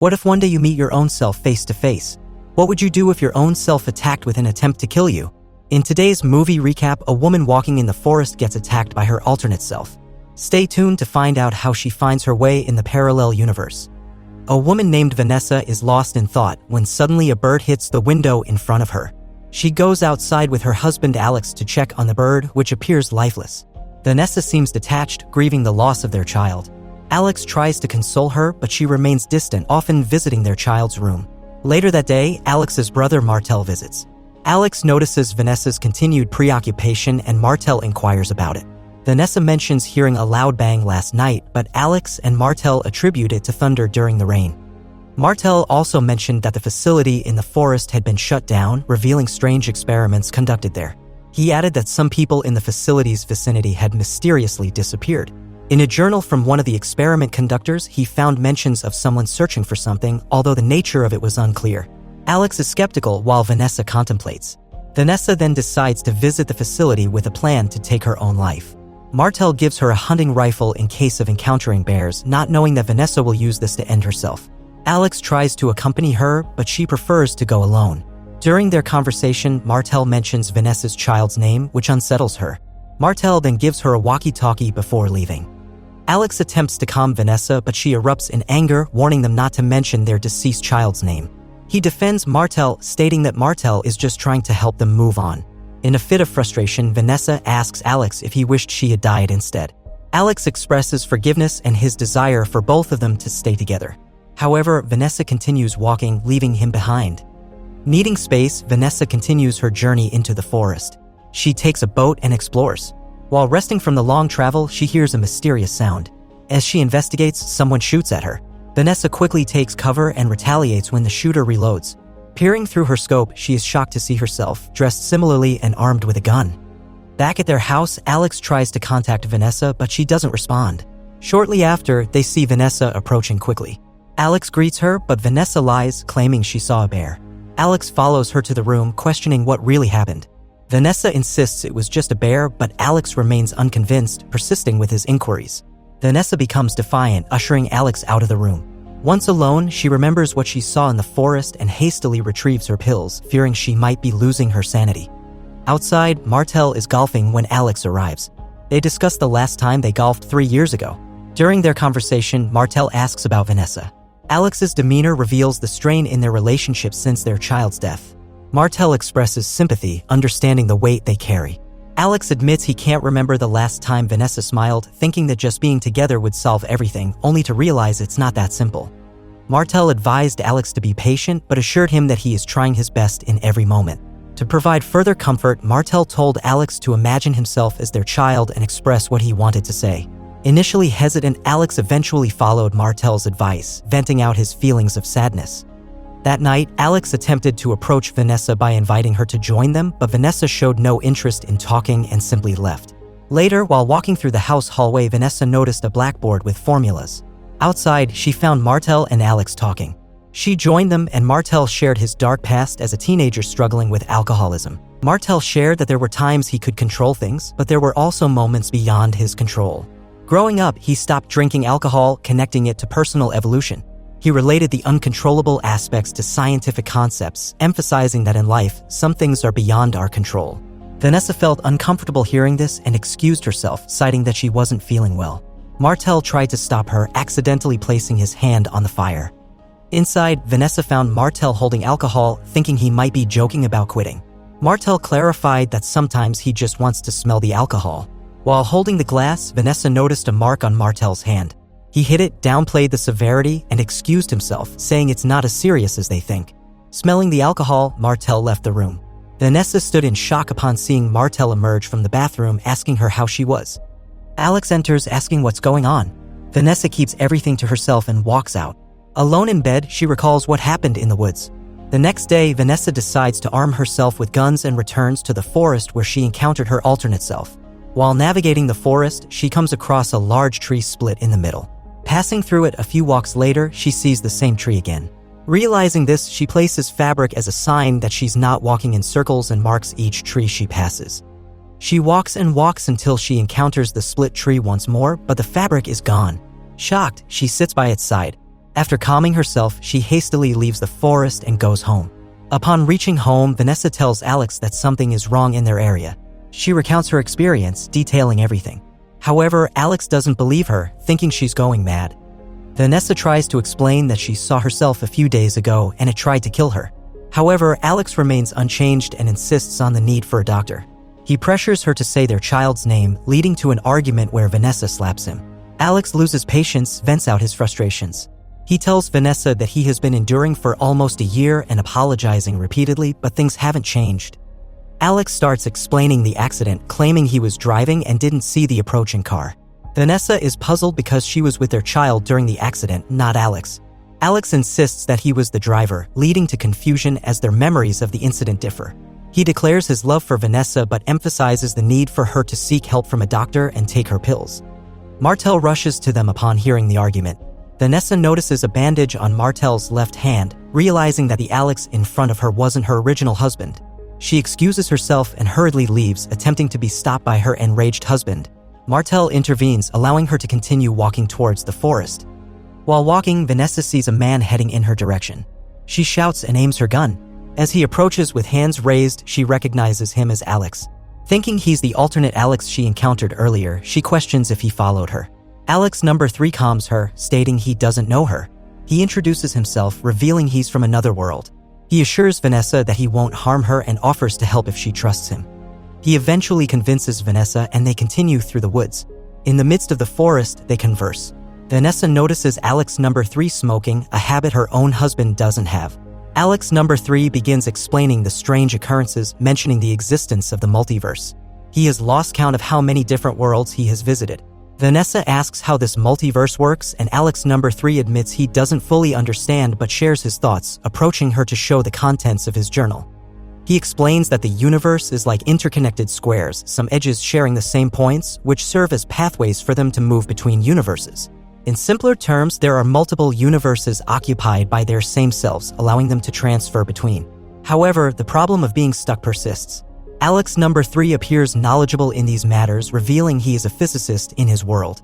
What if one day you meet your own self face to face? What would you do if your own self attacked with an attempt to kill you? In today's movie recap, a woman walking in the forest gets attacked by her alternate self. Stay tuned to find out how she finds her way in the parallel universe. A woman named Vanessa is lost in thought when suddenly a bird hits the window in front of her. She goes outside with her husband Alex to check on the bird, which appears lifeless. Vanessa seems detached, grieving the loss of their child. Alex tries to console her, but she remains distant, often visiting their child's room. Later that day, Alex's brother Martel visits. Alex notices Vanessa's continued preoccupation and Martel inquires about it. Vanessa mentions hearing a loud bang last night, but Alex and Martel attribute it to thunder during the rain. Martel also mentioned that the facility in the forest had been shut down, revealing strange experiments conducted there. He added that some people in the facility's vicinity had mysteriously disappeared. In a journal from one of the experiment conductors, he found mentions of someone searching for something, although the nature of it was unclear. Alex is skeptical while Vanessa contemplates. Vanessa then decides to visit the facility with a plan to take her own life. Martel gives her a hunting rifle in case of encountering bears, not knowing that Vanessa will use this to end herself. Alex tries to accompany her, but she prefers to go alone. During their conversation, Martel mentions Vanessa's child's name, which unsettles her. Martel then gives her a walkie-talkie before leaving. Alex attempts to calm Vanessa, but she erupts in anger, warning them not to mention their deceased child's name. He defends Martel, stating that Martel is just trying to help them move on. In a fit of frustration, Vanessa asks Alex if he wished she had died instead. Alex expresses forgiveness and his desire for both of them to stay together. However, Vanessa continues walking, leaving him behind. Needing space, Vanessa continues her journey into the forest. She takes a boat and explores. While resting from the long travel, she hears a mysterious sound. As she investigates, someone shoots at her. Vanessa quickly takes cover and retaliates when the shooter reloads. Peering through her scope, she is shocked to see herself, dressed similarly and armed with a gun. Back at their house, Alex tries to contact Vanessa, but she doesn't respond. Shortly after, they see Vanessa approaching quickly. Alex greets her, but Vanessa lies, claiming she saw a bear. Alex follows her to the room, questioning what really happened. Vanessa insists it was just a bear, but Alex remains unconvinced, persisting with his inquiries. Vanessa becomes defiant, ushering Alex out of the room. Once alone, she remembers what she saw in the forest and hastily retrieves her pills, fearing she might be losing her sanity. Outside, Martel is golfing when Alex arrives. They discuss the last time they golfed 3 years ago. During their conversation, Martel asks about Vanessa. Alex's demeanor reveals the strain in their relationship since their child's death. Martel expresses sympathy, understanding the weight they carry. Alex admits he can't remember the last time Vanessa smiled, thinking that just being together would solve everything, only to realize it's not that simple. Martel advised Alex to be patient, but assured him that he is trying his best in every moment. To provide further comfort, Martel told Alex to imagine himself as their child and express what he wanted to say. Initially hesitant, Alex eventually followed Martel's advice, venting out his feelings of sadness. That night, Alex attempted to approach Vanessa by inviting her to join them, but Vanessa showed no interest in talking and simply left. Later, while walking through the house hallway, Vanessa noticed a blackboard with formulas. Outside, she found Martel and Alex talking. She joined them, and Martel shared his dark past as a teenager struggling with alcoholism. Martel shared that there were times he could control things, but there were also moments beyond his control. Growing up, he stopped drinking alcohol, connecting it to personal evolution. He related the uncontrollable aspects to scientific concepts, emphasizing that in life, some things are beyond our control. Vanessa felt uncomfortable hearing this and excused herself, citing that she wasn't feeling well. Martel tried to stop her, accidentally placing his hand on the fire. Inside, Vanessa found Martel holding alcohol, thinking he might be joking about quitting. Martel clarified that sometimes he just wants to smell the alcohol. While holding the glass, Vanessa noticed a mark on Martel's hand. He hid it, downplayed the severity, and excused himself, saying it's not as serious as they think. Smelling the alcohol, Martel left the room. Vanessa stood in shock upon seeing Martel emerge from the bathroom, asking her how she was. Alex enters, asking what's going on. Vanessa keeps everything to herself and walks out. Alone in bed, she recalls what happened in the woods. The next day, Vanessa decides to arm herself with guns and returns to the forest where she encountered her alternate self. While navigating the forest, she comes across a large tree split in the middle. Passing through it a few walks later, she sees the same tree again. Realizing this, she places fabric as a sign that she's not walking in circles and marks each tree she passes. She walks and walks until she encounters the split tree once more, but the fabric is gone. Shocked, she sits by its side. After calming herself, she hastily leaves the forest and goes home. Upon reaching home, Vanessa tells Alex that something is wrong in their area. She recounts her experience, detailing everything. However, Alex doesn't believe her, thinking she's going mad. Vanessa tries to explain that she saw herself a few days ago and it tried to kill her. However, Alex remains unchanged and insists on the need for a doctor. He pressures her to say their child's name, leading to an argument where Vanessa slaps him. Alex loses patience, vents out his frustrations. He tells Vanessa that he has been enduring for almost a year and apologizing repeatedly, but things haven't changed. Alex starts explaining the accident, claiming he was driving and didn't see the approaching car. Vanessa is puzzled because she was with their child during the accident, not Alex. Alex insists that he was the driver, leading to confusion as their memories of the incident differ. He declares his love for Vanessa but emphasizes the need for her to seek help from a doctor and take her pills. Martel rushes to them upon hearing the argument. Vanessa notices a bandage on Martel's left hand, realizing that the Alex in front of her wasn't her original husband. She excuses herself and hurriedly leaves, attempting to be stopped by her enraged husband. Martel intervenes, allowing her to continue walking towards the forest. While walking, Vanessa sees a man heading in her direction. She shouts and aims her gun. As he approaches with hands raised, she recognizes him as Alex. Thinking he's the alternate Alex she encountered earlier, she questions if he followed her. Alex number 3 calms her, stating he doesn't know her. He introduces himself, revealing he's from another world. He assures Vanessa that he won't harm her and offers to help if she trusts him. He eventually convinces Vanessa and they continue through the woods. In the midst of the forest, they converse. Vanessa notices Alex number 3 smoking, a habit her own husband doesn't have. Alex number 3 begins explaining the strange occurrences, mentioning the existence of the multiverse. He has lost count of how many different worlds he has visited. Vanessa asks how this multiverse works, and Alex number 3 admits he doesn't fully understand but shares his thoughts, approaching her to show the contents of his journal. He explains that the universe is like interconnected squares, some edges sharing the same points, which serve as pathways for them to move between universes. In simpler terms, there are multiple universes occupied by their same selves, allowing them to transfer between. However, the problem of being stuck persists. Alex number 3 appears knowledgeable in these matters, revealing he is a physicist in his world.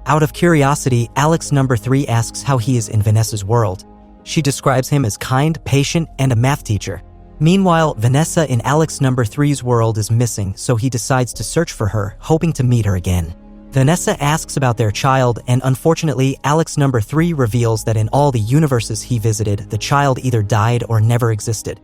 Out of curiosity, Alex number 3 asks how he is in Vanessa's world. She describes him as kind, patient, and a math teacher. Meanwhile, Vanessa in Alex number 3's world is missing, so he decides to search for her, hoping to meet her again. Vanessa asks about their child, and unfortunately, Alex number 3 reveals that in all the universes he visited, the child either died or never existed.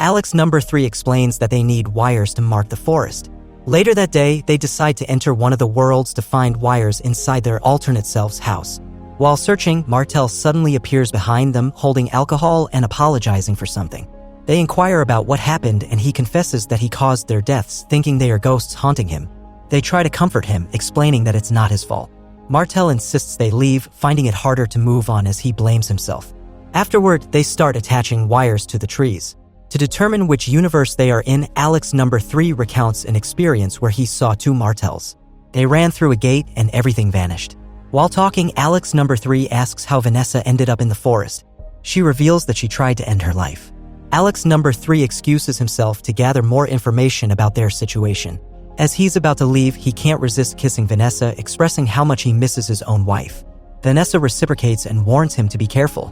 Alex number 3 explains that they need wires to mark the forest. Later that day, they decide to enter one of the worlds to find wires inside their alternate self's house. While searching, Martel suddenly appears behind them, holding alcohol and apologizing for something. They inquire about what happened, and he confesses that he caused their deaths, thinking they are ghosts haunting him. They try to comfort him, explaining that it's not his fault. Martel insists they leave, finding it harder to move on as he blames himself. Afterward, they start attaching wires to the trees. To determine which universe they are in, Alex number 3 recounts an experience where he saw 2 Martels. They ran through a gate and everything vanished. While talking, Alex number 3 asks how Vanessa ended up in the forest. She reveals that she tried to end her life. Alex number 3 excuses himself to gather more information about their situation. As he's about to leave, he can't resist kissing Vanessa, expressing how much he misses his own wife. Vanessa reciprocates and warns him to be careful.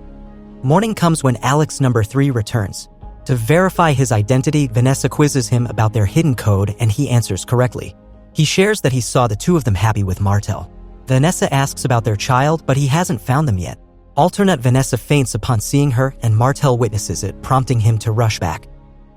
Morning comes when Alex number 3 returns. To verify his identity, Vanessa quizzes him about their hidden code and he answers correctly. He shares that he saw the 2 of them happy with Martel. Vanessa asks about their child, but he hasn't found them yet. Alternate Vanessa faints upon seeing her and Martel witnesses it, prompting him to rush back.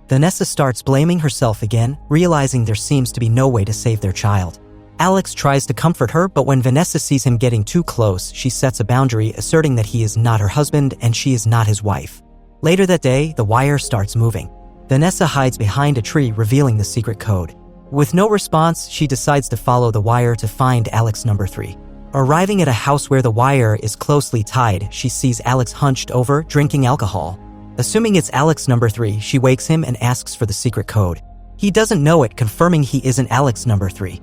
Vanessa starts blaming herself again, realizing there seems to be no way to save their child. Alex tries to comfort her, but when Vanessa sees him getting too close, she sets a boundary, asserting that he is not her husband and she is not his wife. Later that day, the wire starts moving. Vanessa hides behind a tree, revealing the secret code. With no response, she decides to follow the wire to find Alex number 3. Arriving at a house where the wire is closely tied, she sees Alex hunched over, drinking alcohol. Assuming it's Alex number 3, she wakes him and asks for the secret code. He doesn't know it, confirming he isn't Alex number 3.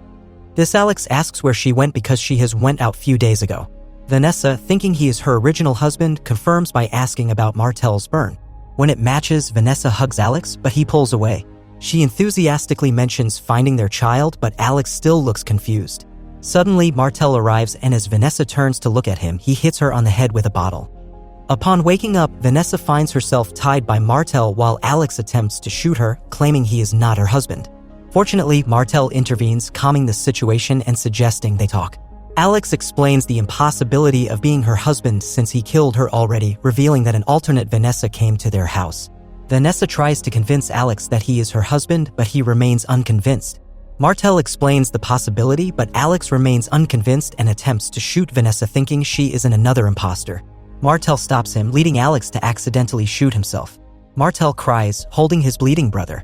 This Alex asks where she went because she has went out few days ago. Vanessa, thinking he is her original husband, confirms by asking about Martel's burn. When it matches, Vanessa hugs Alex, but he pulls away. She enthusiastically mentions finding their child, but Alex still looks confused. Suddenly, Martel arrives, and as Vanessa turns to look at him, he hits her on the head with a bottle. Upon waking up, Vanessa finds herself tied by Martel while Alex attempts to shoot her, claiming he is not her husband. Fortunately, Martel intervenes, calming the situation and suggesting they talk. Alex explains the impossibility of being her husband since he killed her already, revealing that an alternate Vanessa came to their house. Vanessa tries to convince Alex that he is her husband, but he remains unconvinced. Martel explains the possibility, but Alex remains unconvinced and attempts to shoot Vanessa, thinking she is another imposter. Martel stops him, leading Alex to accidentally shoot himself. Martel cries, holding his bleeding brother.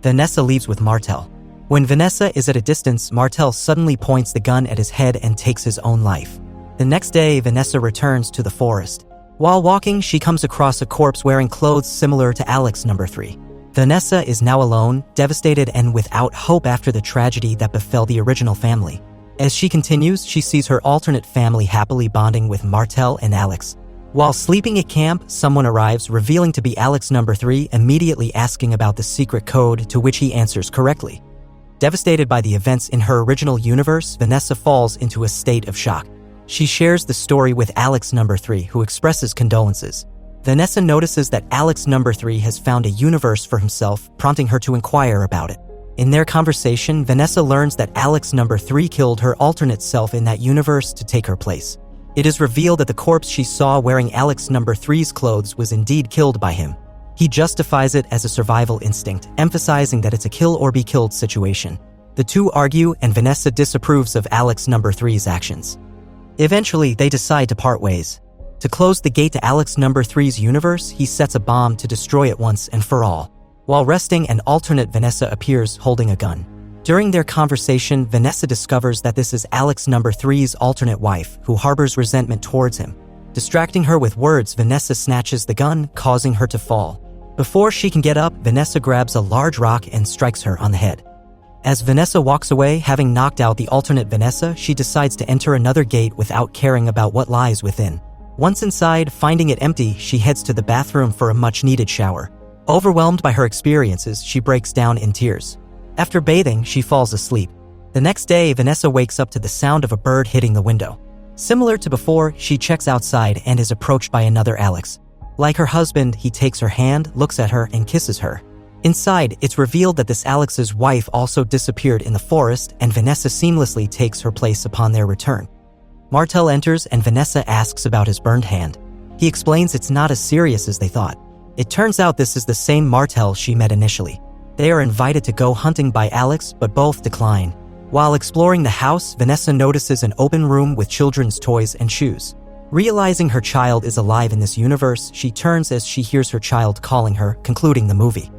Vanessa leaves with Martel. When Vanessa is at a distance, Martel suddenly points the gun at his head and takes his own life. The next day, Vanessa returns to the forest. While walking, she comes across a corpse wearing clothes similar to Alex number 3. Vanessa is now alone, devastated and without hope after the tragedy that befell the original family. As she continues, she sees her alternate family happily bonding with Martel and Alex. While sleeping at camp, someone arrives, revealing to be Alex number 3, immediately asking about the secret code, to which he answers correctly. Devastated by the events in her original universe, Vanessa falls into a state of shock. She shares the story with Alex number 3, who expresses condolences. Vanessa notices that Alex number 3 has found a universe for himself, prompting her to inquire about it. In their conversation, Vanessa learns that Alex number 3 killed her alternate self in that universe to take her place. It is revealed that the corpse she saw wearing Alex number 3's clothes was indeed killed by him. He justifies it as a survival instinct, emphasizing that it's a kill or be killed situation. The two argue, and Vanessa disapproves of Alex number 3's actions. Eventually, they decide to part ways. To close the gate to Alex number 3's universe, he sets a bomb to destroy it once and for all. While resting, an alternate Vanessa appears holding a gun. During their conversation, Vanessa discovers that this is Alex number 3's alternate wife, who harbors resentment towards him. Distracting her with words, Vanessa snatches the gun, causing her to fall. Before she can get up, Vanessa grabs a large rock and strikes her on the head. As Vanessa walks away, having knocked out the alternate Vanessa, she decides to enter another gate without caring about what lies within. Once inside, finding it empty, she heads to the bathroom for a much-needed shower. Overwhelmed by her experiences, she breaks down in tears. After bathing, she falls asleep. The next day, Vanessa wakes up to the sound of a bird hitting the window. Similar to before, she checks outside and is approached by another Alex. Like her husband, he takes her hand, looks at her, and kisses her. Inside, it's revealed that this Alex's wife also disappeared in the forest, and Vanessa seamlessly takes her place upon their return. Martel enters, and Vanessa asks about his burned hand. He explains it's not as serious as they thought. It turns out this is the same Martel she met initially. They are invited to go hunting by Alex, but both decline. While exploring the house, Vanessa notices an open room with children's toys and shoes. Realizing her child is alive in this universe, she turns as she hears her child calling her, concluding the movie.